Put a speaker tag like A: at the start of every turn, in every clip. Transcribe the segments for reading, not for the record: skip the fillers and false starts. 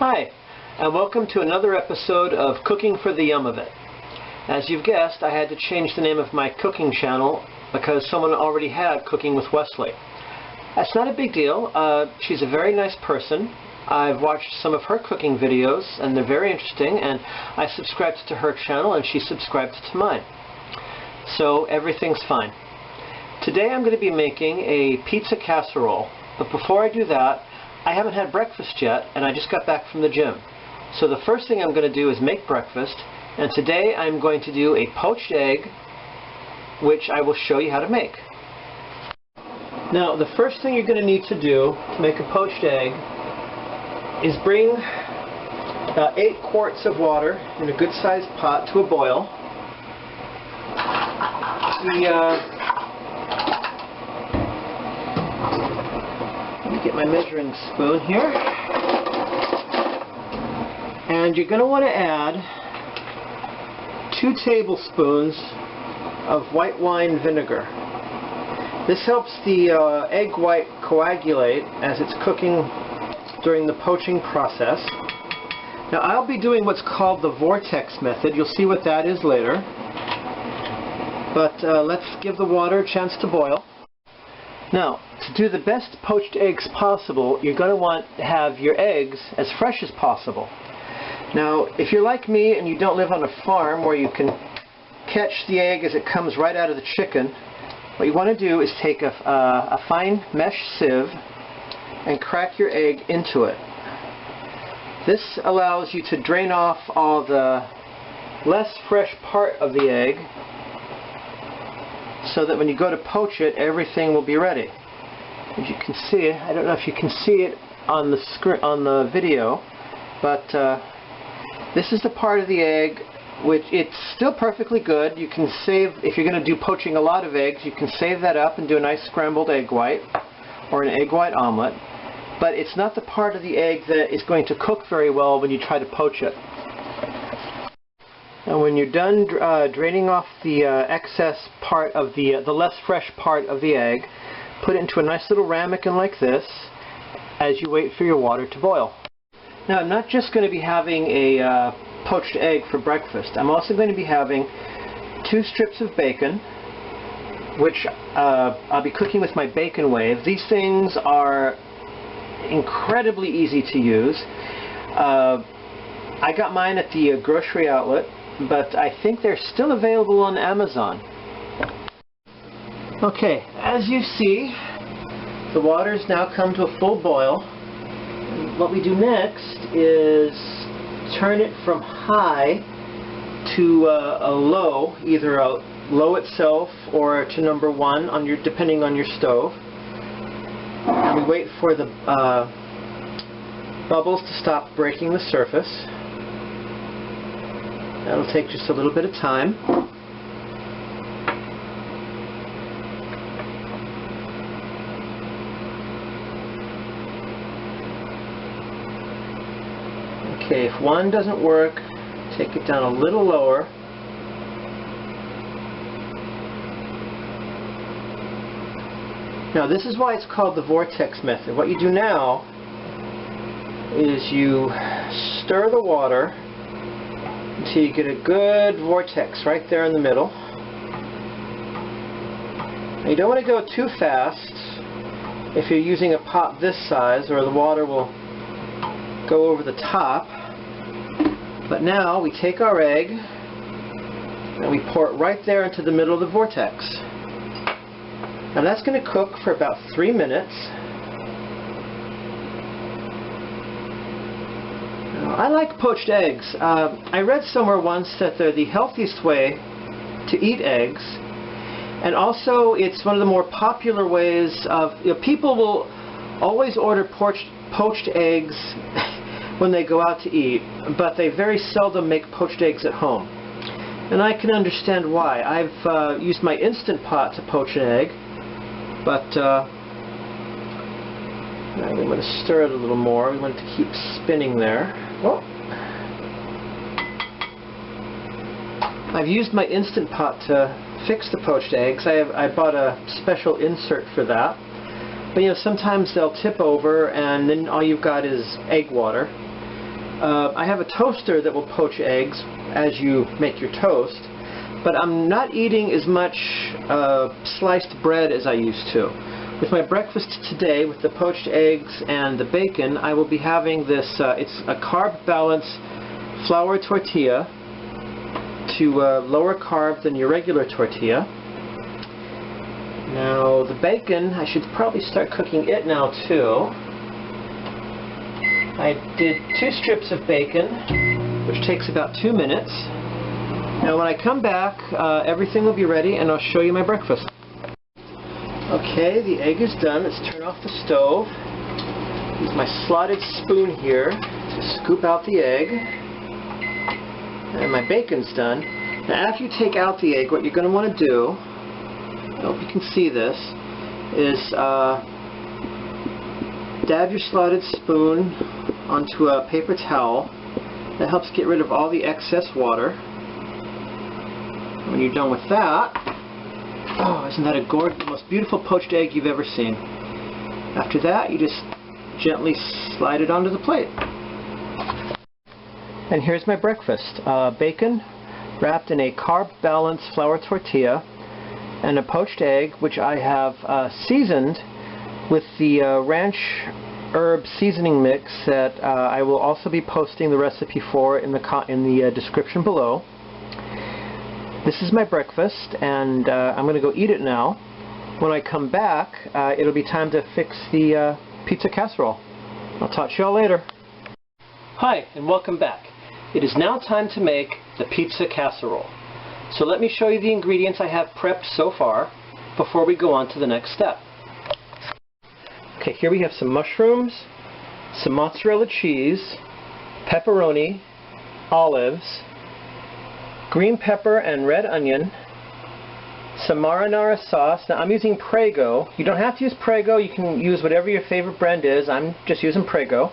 A: Hi, and welcome to another episode of Cooking for the Yum of It. As you've guessed, I had to change the name of my cooking channel because someone already had Cooking with Wesley. That's not a big deal. She's a very nice person. I've watched some of her cooking videos and they're very interesting, and I subscribed to her channel and she subscribed to mine. So everything's fine. Today I'm going to be making a pizza casserole, but before I do that, I haven't had breakfast yet, and I just got back from the gym. So the first thing I'm going to do is make breakfast, and today I'm going to do a poached egg, which I will show you how to make. Now, the first thing you're going to need to do to make a poached egg is bring 8 quarts of water in a good-sized pot to a boil. Get my measuring spoon here, and you're going to want to add 2 tablespoons of white wine vinegar. This helps the egg white coagulate as it's cooking during the poaching process. Now I'll be doing what's called the Vortex Method. You'll see what that is later, but let's give the water a chance to boil. Now, to do the best poached eggs possible, you're going to want to have your eggs as fresh as possible. Now, if you're like me and you don't live on a farm where you can catch the egg as it comes right out of the chicken, what you want to do is take a fine mesh sieve and crack your egg into it. This allows you to drain off all the less fresh part of the egg, so that when you go to poach it, everything will be ready. As you can see, I don't know if you can see it on the screen, on the video, but this is the part of the egg which it's still perfectly good. You can save, if you're going to do poaching a lot of eggs, you can save that up and do a nice scrambled egg white or an egg white omelet, but it's not the part of the egg that is going to cook very well when you try to poach it. And when you're done draining off the excess part of the less fresh part of the egg, put it into a nice little ramekin like this as you wait for your water to boil. Now, I'm not just going to be having a poached egg for breakfast. I'm also going to be having 2 strips of bacon, which I'll be cooking with my bacon wave. These things are incredibly easy to use. I got mine at the grocery outlet, but I think they're still available on Amazon. Okay, as you see, the water's now come to a full boil. And what we do next is turn it from high to a low, either a low itself or to number 1 on your, depending on your stove. And we wait for the bubbles to stop breaking the surface. That'll take just a little bit of time. Okay, if one doesn't work, take it down a little lower. Now, this is why it's called the Vortex Method. What you do now is you stir the water until you get a good vortex right there in the middle. Now, you don't want to go too fast if you're using a pot this size, or the water will go over the top. But now we take our egg and we pour it right there into the middle of the vortex. Now that's going to cook for about 3 minutes. I like poached eggs. I read somewhere once that they're the healthiest way to eat eggs, and also it's one of the more popular ways of, people will always order poached eggs when they go out to eat, but they very seldom make poached eggs at home. And I can understand why. I've used my Instant Pot to poach an egg, but I'm going to stir it a little more. We want it to keep spinning there. Oh. I've used my Instant Pot to fix the poached eggs. I bought a special insert for that. But sometimes they'll tip over and then all you've got is egg water. I have a toaster that will poach eggs as you make your toast, but I'm not eating as much sliced bread as I used to. With my breakfast today, with the poached eggs and the bacon, I will be having this, it's a carb balance flour tortilla to lower carb than your regular tortilla. Now the bacon, I should probably start cooking it now too. I did 2 strips of bacon, which takes about 2 minutes. Now when I come back, everything will be ready and I'll show you my breakfast. Okay, the egg is done. Let's turn off the stove. Use my slotted spoon here to scoop out the egg. And my bacon's done. Now after you take out the egg, what you're going to want to do, I hope you can see this, is dab your slotted spoon onto a paper towel. That helps get rid of all the excess water. When you're done with that, oh, isn't that a gorgeous, the most beautiful poached egg you've ever seen. After that, you just gently slide it onto the plate. And here's my breakfast. Bacon wrapped in a carb-balanced flour tortilla and a poached egg, which I have seasoned with the ranch herb seasoning mix that I will also be posting the recipe for in the description below. This is my breakfast, and I'm going to go eat it now. When I come back, it'll be time to fix the pizza casserole. I'll talk to y'all later. Hi, and welcome back. It is now time to make the pizza casserole. So let me show you the ingredients I have prepped so far before we go on to the next step. Okay, here we have some mushrooms, some mozzarella cheese, pepperoni, olives, green pepper and red onion, some marinara sauce. Now I'm using Prego. You don't have to use Prego. You can use whatever your favorite brand is. I'm just using Prego.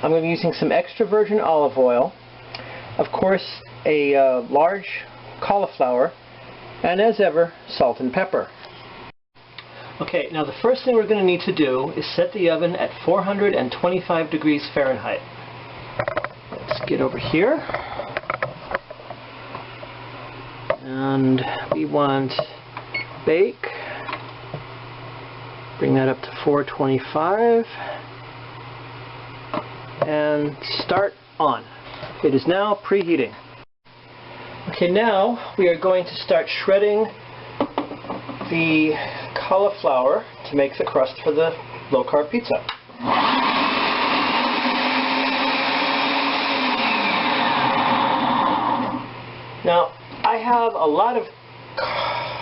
A: I'm going to be using some extra virgin olive oil. Of course, a large cauliflower, and as ever, salt and pepper. Okay, now the first thing we're going to need to do is set the oven at 425 degrees Fahrenheit. Let's get over here. And we want bake. Bring that up to 425. And start on. It is now preheating. Okay, now we are going to start shredding the cauliflower to make the crust for the low carb pizza. Now, I have a lot of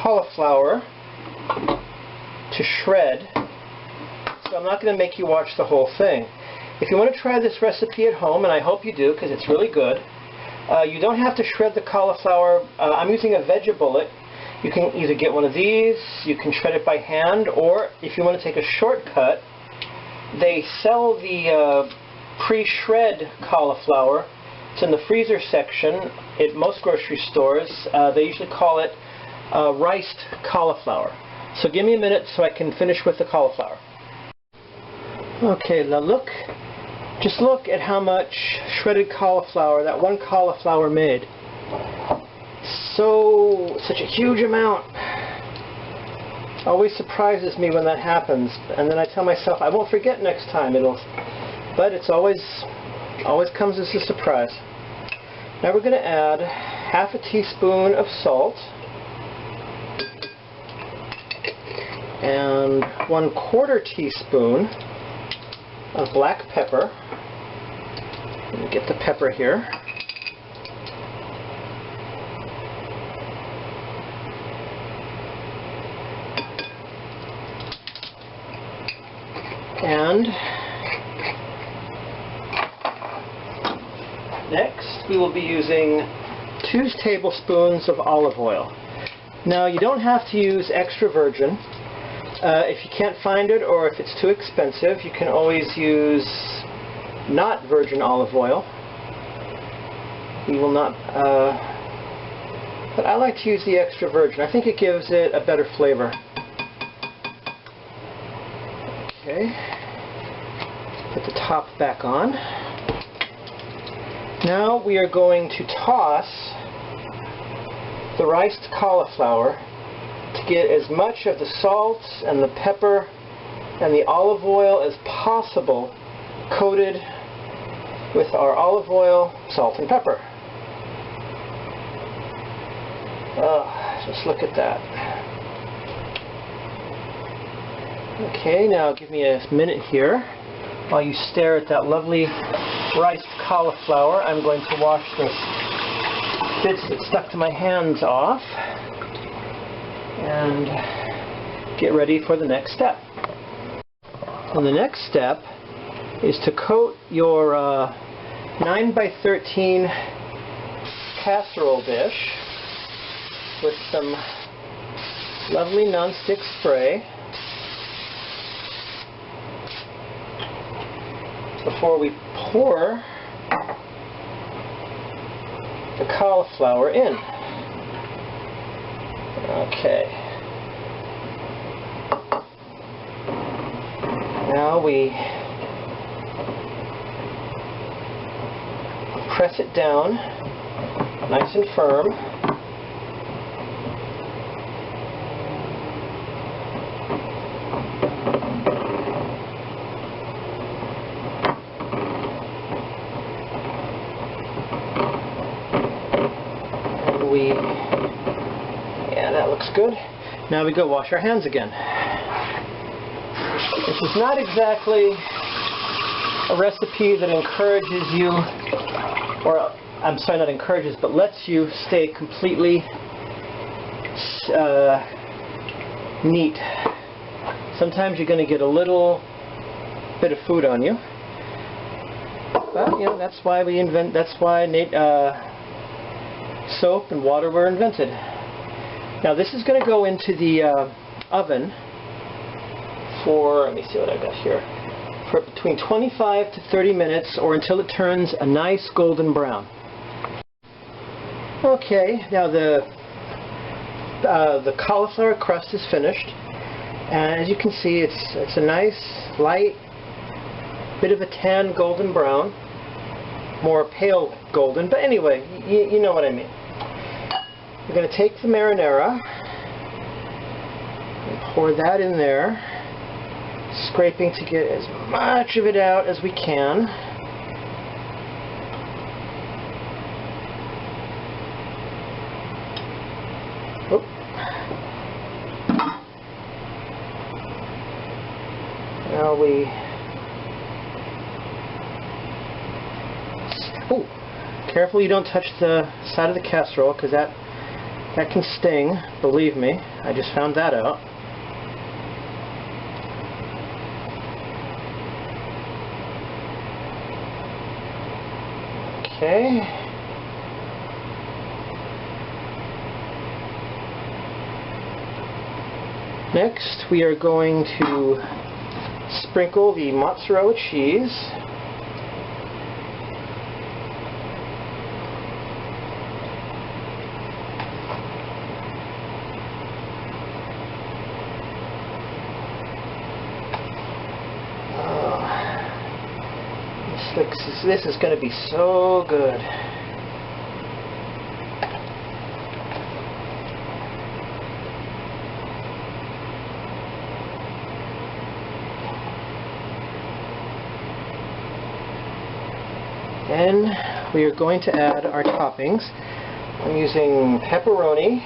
A: cauliflower to shred, so I'm not going to make you watch the whole thing. If you want to try this recipe at home, and I hope you do because it's really good, you don't have to shred the cauliflower. I'm using a Vegibullet. You can either get one of these, you can shred it by hand, or if you want to take a shortcut, they sell the pre-shred cauliflower. It's in the freezer section at most grocery stores. They usually call it riced cauliflower. So give me a minute so I can finish with the cauliflower. Okay, now look. Just look at how much shredded cauliflower that one cauliflower made. Such a huge amount. Always surprises me when that happens, and then I tell myself I won't forget next time. But it's always comes as a surprise. Now we're going to add half a teaspoon of salt and 1/4 teaspoon of black pepper. Let me get the pepper here. And next we will be using 2 tablespoons of olive oil. Now you don't have to use extra virgin. If you can't find it or if it's too expensive, you can always use not virgin olive oil. You will not, but I like to use the extra virgin. I think it gives it a better flavor. Okay, put the top back on. Now we are going to toss the riced cauliflower to get as much of the salt and the pepper and the olive oil as possible coated with our olive oil, salt, and pepper. Just look at that. Okay, now give me a minute here. While you stare at that lovely riced cauliflower, I'm going to wash the bits that stuck to my hands off and get ready for the next step. And the next step is to coat your 9x13 casserole dish with some lovely non-stick spray before we pour the cauliflower in. Okay. Now we press it down nice and firm. Yeah, that looks good. Now we go wash our hands again. This is not exactly a recipe that encourages you, or I'm sorry, not encourages, but lets you stay completely neat. Sometimes you're going to get a little bit of food on you. But, you know, that's why soap and water were invented. Now this is going to go into the oven for, let me see what I've got here, for between 25 to 30 minutes, or until it turns a nice golden brown. Okay, now the cauliflower crust is finished, and as you can see, it's a nice light bit of a tan golden brown, more pale golden, but anyway, you know what I mean. We're going to take the marinara and pour that in there, scraping to get as much of it out as we can. Oop. Now we... Oh, careful you don't touch the side of the casserole, because that can sting, believe me. I just found that out. Okay. Next, we are going to sprinkle the mozzarella cheese. This is going to be so good. Then we are going to add our toppings. I'm using pepperoni.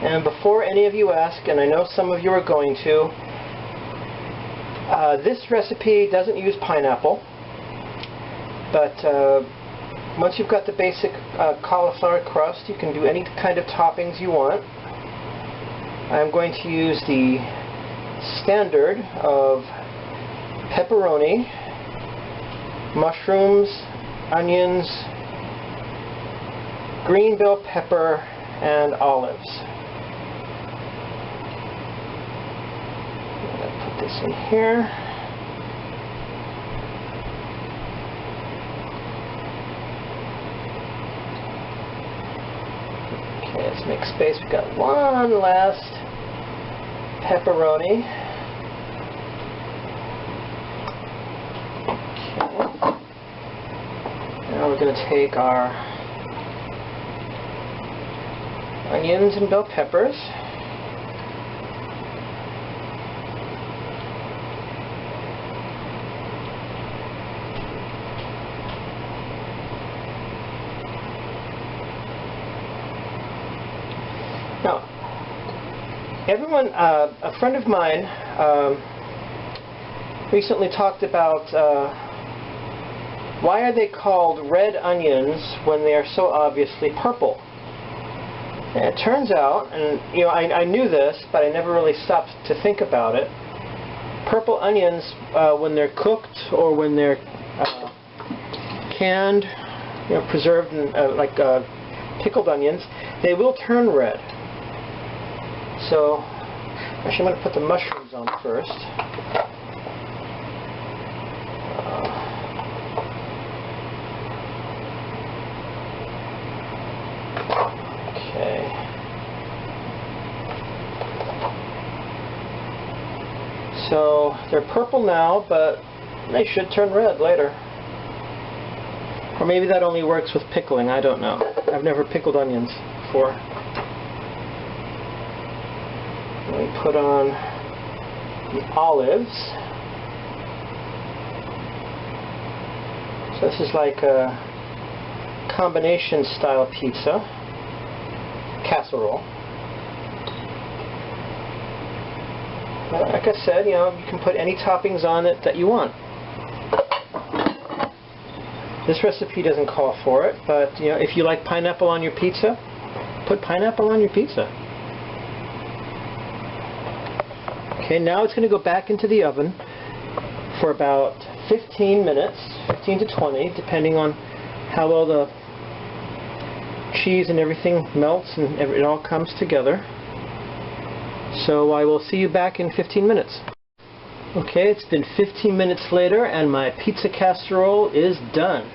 A: And before any of you ask, and I know some of you are going to, this recipe doesn't use pineapple, but once you've got the basic cauliflower crust, you can do any kind of toppings you want. I'm going to use the standard of pepperoni, mushrooms, onions, green bell pepper, and olives. I'm going to put this in here. Okay, let's make space. We've got one last pepperoni. Okay. going to take our onions and bell peppers. Now, everyone, a friend of mine recently talked about why are they called red onions when they are so obviously purple? And it turns out, and you know, I knew this, but I never really stopped to think about it. Purple onions, when they're cooked or when they're canned, you know, preserved, and like pickled onions, they will turn red. So, actually, I'm going to put the mushrooms on first. Okay. So, they're purple now, but they should turn red later. Or maybe that only works with pickling, I don't know. I've never pickled onions before. We put on the olives. So this is like a combination style pizza casserole. Like I said, you know, you can put any toppings on it that you want. This recipe doesn't call for it, but you know, if you like pineapple on your pizza, put pineapple on your pizza. Okay, now it's going to go back into the oven for about 15 minutes, 15 to 20, depending on how well the cheese and everything melts and it all comes together. So I will see you back in 15 minutes. Okay, it's been 15 minutes later and my pizza casserole is done.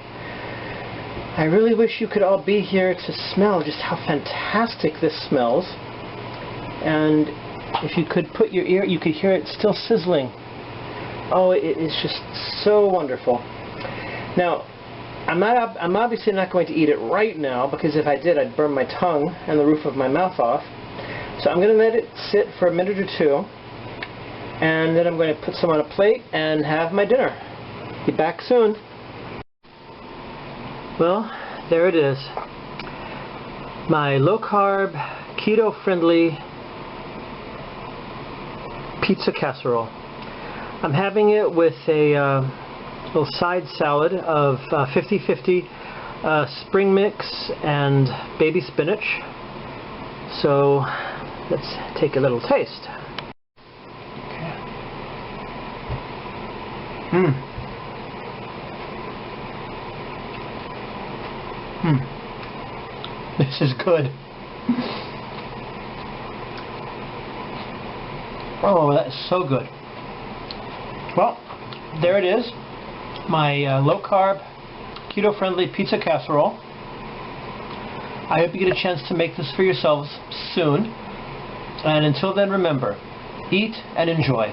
A: I really wish you could all be here to smell just how fantastic this smells. And if you could put your ear, you could hear it still sizzling. Oh, it is just so wonderful. Now, I'm obviously not going to eat it right now, because if I did, I'd burn my tongue and the roof of my mouth off. So I'm going to let it sit for a minute or two, and then I'm going to put some on a plate and have my dinner. Be back soon. Well, there it is. My low-carb, keto-friendly pizza casserole. I'm having it with a little side salad of 50-50 spring mix and baby spinach. So let's take a little taste. Okay. This is good. Oh, that is so good. Well, there it is. My low-carb, keto-friendly pizza casserole. I hope you get a chance to make this for yourselves soon. And until then, remember, eat and enjoy.